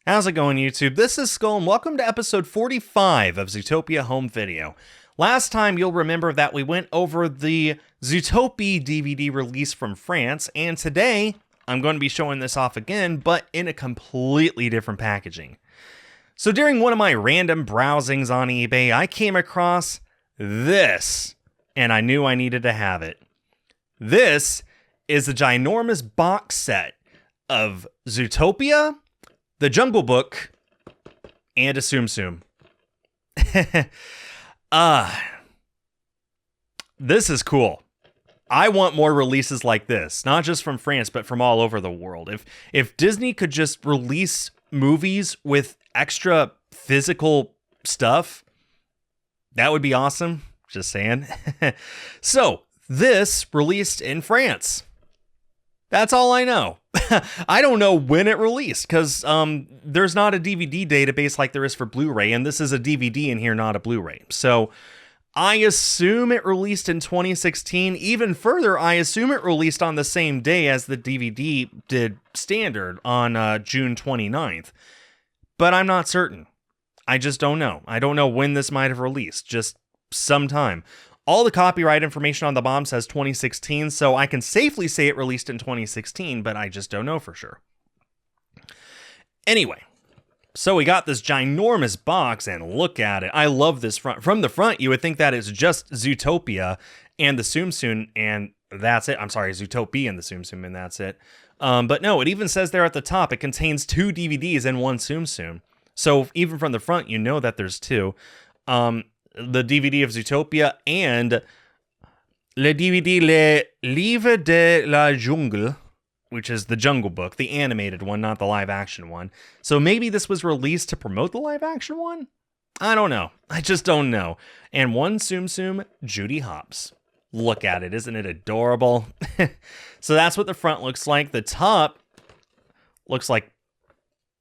How's it going, YouTube? This is Skull, and welcome to episode 45 of Zootopia Home Video. Last time, you'll remember that we went over the Zootopie DVD release from France, and today, I'm going to be showing this off again, but in a completely different packaging. So during one of my random browsings on eBay, I came across this, and I knew I needed to have it. This is a ginormous box set of Zootopia, The Jungle Book, and a TsumTsum. This is cool. I want more releases like this, not just from France, but from all over the world. If Disney could just release movies with extra physical stuff, that would be awesome. Just saying. So, this released in France. That's all I know. I don't know when it released, because there's not a DVD database like there is for Blu-ray, and this is a DVD in here, not a Blu-ray. So I assume it released in 2016. Even further, I assume it released on the same day as the DVD did standard on June 29th. But I'm not certain. I just don't know. I don't know when this might have released, just sometime. All the copyright information on the bomb says 2016, so I can safely say it released in 2016, but I just don't know for sure. Anyway, so we got this ginormous box, and look at it. I love this front. From the front, you would think that it's just Zootopia and the TsumTsum, and that's it. I'm sorry, Zootopie and the TsumTsum, and that's it. But no, it even says there at the top, it contains 2 DVDs and 1 TsumTsum. So even from the front, you know that there's 2. The DVD of Zootopia and le DVD Le Livre de la Jungle, which is the Jungle Book, the animated one, not the live action one. So maybe this was released to promote the live action one? I don't know. I just don't know. And 1 TsumTsum, Judy Hopps. Look at it. Isn't it adorable? So that's what the front looks like. The top looks like...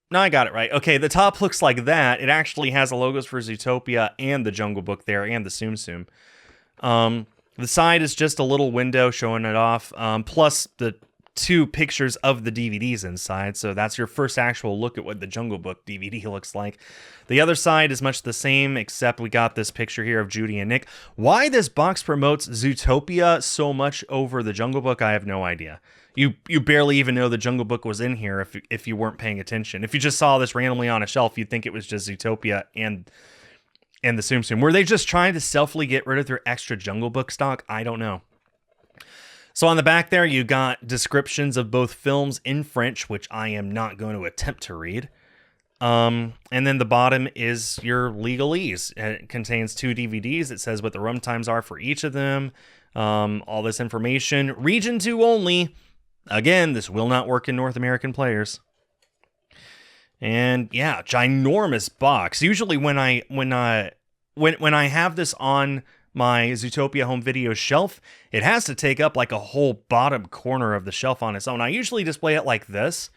No, I got it right. Okay, the top looks like that. It actually has the logos for Zootopia and the Jungle Book there, and the TsumTsum. The side is just a little window showing it off, plus the 2 pictures of the DVDs inside, so that's your first actual look at what the Jungle Book DVD looks like. The other side is much the same, except we got this picture here of Judy and Nick. Why this box promotes Zootopia so much over the Jungle Book, I have no idea. You barely even know the Jungle Book was in here if you weren't paying attention. If you just saw this randomly on a shelf, you'd think it was just Zootopia and the TsumTsum. Were they just trying to stealthily get rid of their extra Jungle Book stock? I don't know. So on the back there, you got descriptions of both films in French, which I am not going to attempt to read. And then the bottom is your legalese. It contains 2 DVDs. It says what the runtimes are for each of them. All this information. Region 2 only. Again, this will not work in North American players. And yeah, ginormous box. Usually when I have this on my Zootopia home video shelf, it has to take up like a whole bottom corner of the shelf on its own. I usually display it like this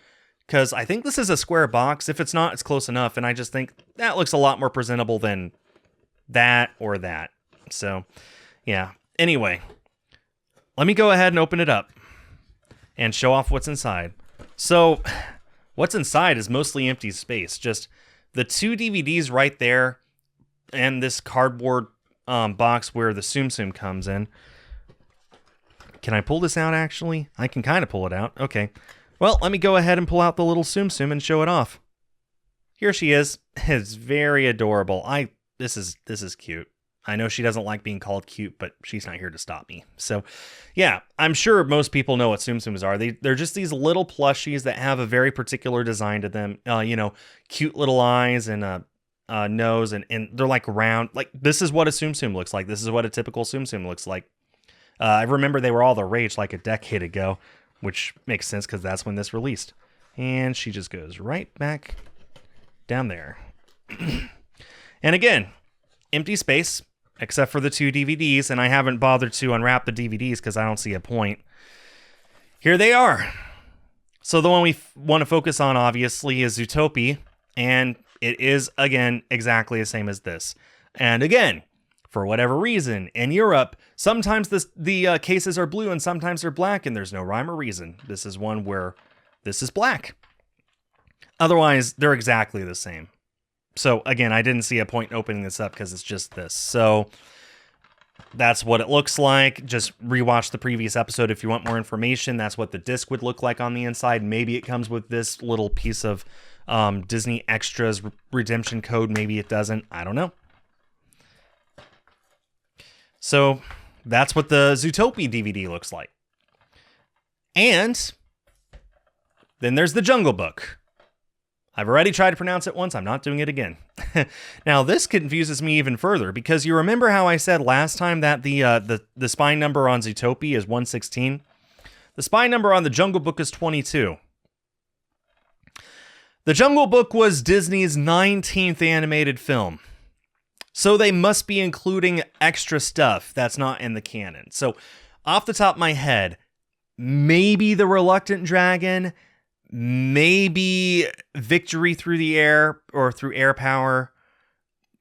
because I think this is a square box. If it's not, it's close enough, and I just think that looks a lot more presentable than that or that. So, yeah. Anyway, let me go ahead and open it up and show off what's inside. So, what's inside is mostly empty space. Just the 2 DVDs right there, and this cardboard box where the TsumTsum comes in. Can I pull this out, actually? I can kind of pull it out. Okay. Well, let me go ahead and pull out the little TsumTsum and show it off. Here she is. It's very adorable. This is cute. I know she doesn't like being called cute, but she's not here to stop me. So, yeah, I'm sure most people know what TsumTsums are. They're just these little plushies that have a very particular design to them. Cute little eyes and a nose, and they're like round. Like, this is what a TsumTsum looks like. This is what a typical TsumTsum looks like. I remember they were all the rage like a decade ago, which makes sense because that's when this released. And she just goes right back down there. And again, empty space. Except for the 2 DVDs, and I haven't bothered to unwrap the DVDs because I don't see a point. Here they are. So the one we want to focus on, obviously, is Zootopie, and it is, again, exactly the same as this. And again, for whatever reason, in Europe, sometimes the cases are blue and sometimes they're black, and there's no rhyme or reason. This is one where this is black. Otherwise, they're exactly the same. So again, I didn't see a point in opening this up because it's just this. So that's what it looks like. Just rewatch the previous episode if you want more information. That's what the disc would look like on the inside. Maybe it comes with this little piece of Disney Extras redemption code. Maybe it doesn't. I don't know. So that's what the Zootopia DVD looks like. And then there's the Jungle Book. I've already tried to pronounce it once. I'm not doing it again. Now, this confuses me even further because you remember how I said last time that the spine number on Zootopia is 116? The spine number on the Jungle Book is 22. The Jungle Book was Disney's 19th animated film. So they must be including extra stuff that's not in the canon. So off the top of my head, maybe the Reluctant Dragon, maybe Victory Through the Air or Through Air Power,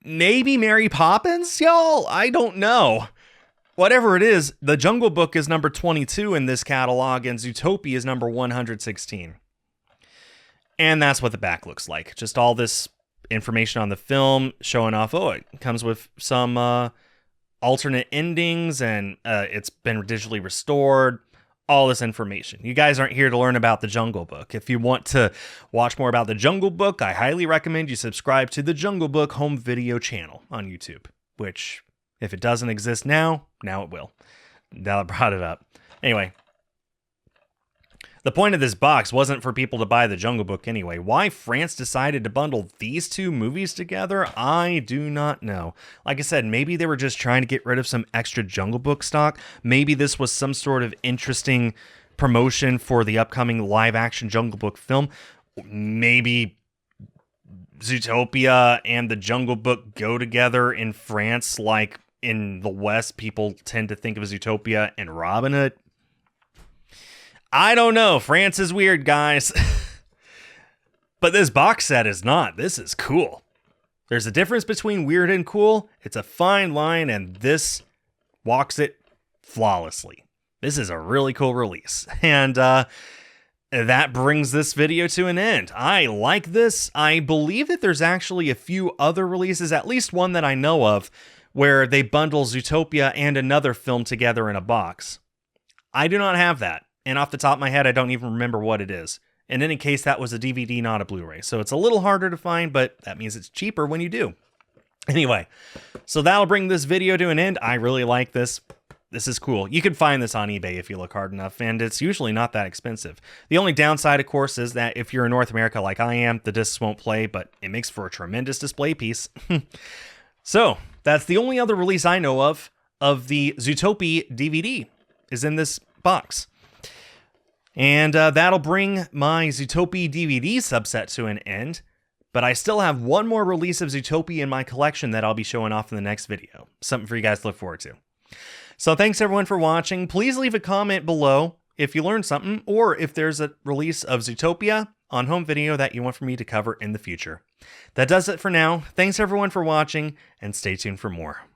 maybe Mary Poppins, y'all? I don't know. Whatever it is, the Jungle Book is number 22 in this catalog and Zootopia is number 116. And that's what the back looks like. Just all this information on the film showing off, oh, it comes with some alternate endings and it's been digitally restored. All this information. You guys aren't here to learn about the Jungle Book. If you want to watch more about the Jungle Book, I highly recommend you subscribe to the Jungle Book home video channel on YouTube, which, if it doesn't exist now it will. Now I brought it up. Anyway, the point of this box wasn't for people to buy the Jungle Book anyway. Why France decided to bundle these two movies together, I do not know. Like I said, maybe they were just trying to get rid of some extra Jungle Book stock. Maybe this was some sort of interesting promotion for the upcoming live-action Jungle Book film. Maybe Zootopia and the Jungle Book go together in France, like in the West, people tend to think of Zootopia and Robin Hood. I don't know. France is weird, guys. But this box set is not. This is cool. There's a difference between weird and cool. It's a fine line, and this walks it flawlessly. This is a really cool release. And that brings this video to an end. I like this. I believe that there's actually a few other releases, at least one that I know of, where they bundle Zootopia and another film together in a box. I do not have that. And off the top of my head, I don't even remember what it is. In any case, that was a DVD, not a Blu-ray. So it's a little harder to find, but that means it's cheaper when you do. Anyway, so that'll bring this video to an end. I really like this. This is cool. You can find this on eBay if you look hard enough, and it's usually not that expensive. The only downside, of course, is that if you're in North America like I am, the discs won't play, but it makes for a tremendous display piece. So that's the only other release I know of the Zootopia DVD is in this box. And that'll bring my Zootopia DVD subset to an end. But I still have one more release of Zootopia in my collection that I'll be showing off in the next video. Something for you guys to look forward to. So thanks everyone for watching. Please leave a comment below if you learned something or if there's a release of Zootopia on home video that you want for me to cover in the future. That does it for now. Thanks everyone for watching and stay tuned for more.